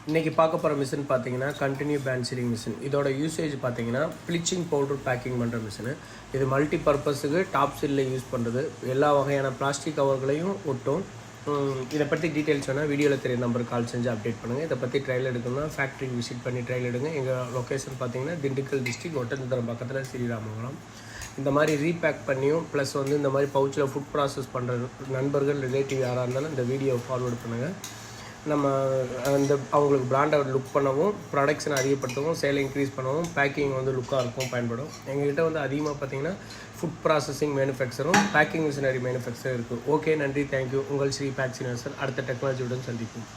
இன்றைக்கி பார்க்க போகிற மிஷின் பார்த்தீங்கன்னா கண்டினியூ பேண்ட் சீலிங் மிஷின். இதோட யூசேஜ் பார்த்தீங்கன்னா ப்ளீச்சிங் பவுடர் பேக்கிங் பண்ணுற மிஷினு. இது மல்டி பர்பஸுக்கு டாப் சீலில் யூஸ் பண்ணுறது. எல்லா வகையான பிளாஸ்டிக் கவர்களையும் ஒட்டும். இதை பற்றி டீட்டெயில்ஸ் வேணால் வீடியோவில் தெரிய நம்பருக்கு கால் செஞ்சு அப்டேட் பண்ணுங்கள். இதை பற்றி ட்ரையல் எடுக்கணும்னா ஃபேக்ட்ரி விசிட் பண்ணி ட்ரையல் எடுங்க. எங்கள் லொக்கேஷன் பார்த்தீங்கன்னா திண்டுக்கல் டிஸ்ட்ரிக்ட் ஒட்டஞ்சத்திரம் பக்கத்தில் ஸ்ரீராமபுரம். இந்த மாதிரி ரீபேக் பண்ணியும் ப்ளஸ் இந்த மாதிரி பவுச்சில் ஃபுட் ப்ராசஸ் பண்ணுற நண்பர்கள் ரிலேட்டிவ் யாராக இருந்தாலும் இந்த வீடியோவை ஃபார்வேர்டு பண்ணுங்கள். நம்ம அவங்களுக்கு பிராண்டை லுக் பண்ணவும், ப்ராடக்ட்ஸனை அதிகப்படுத்தவும், சேலை இன்க்ரீஸ் பண்ணவும், பேக்கிங் லுக்காக இருக்கும் பயன்படும். எங்கள்கிட்ட அதிகமாக பார்த்தீங்கன்னா ஃபுட் ப்ராசஸிங் மேனுஃபேக்சரும் பேக்கிங் மிஷினரி மேனுஃபேக்சரும் இருக்குது. ஓகே, நன்றி, தேங்க்யூ. உங்கள் ஸ்ரீ பேக்ஸினர் சார். அடுத்த டெக்னாலஜியுடன் சந்திக்கும்.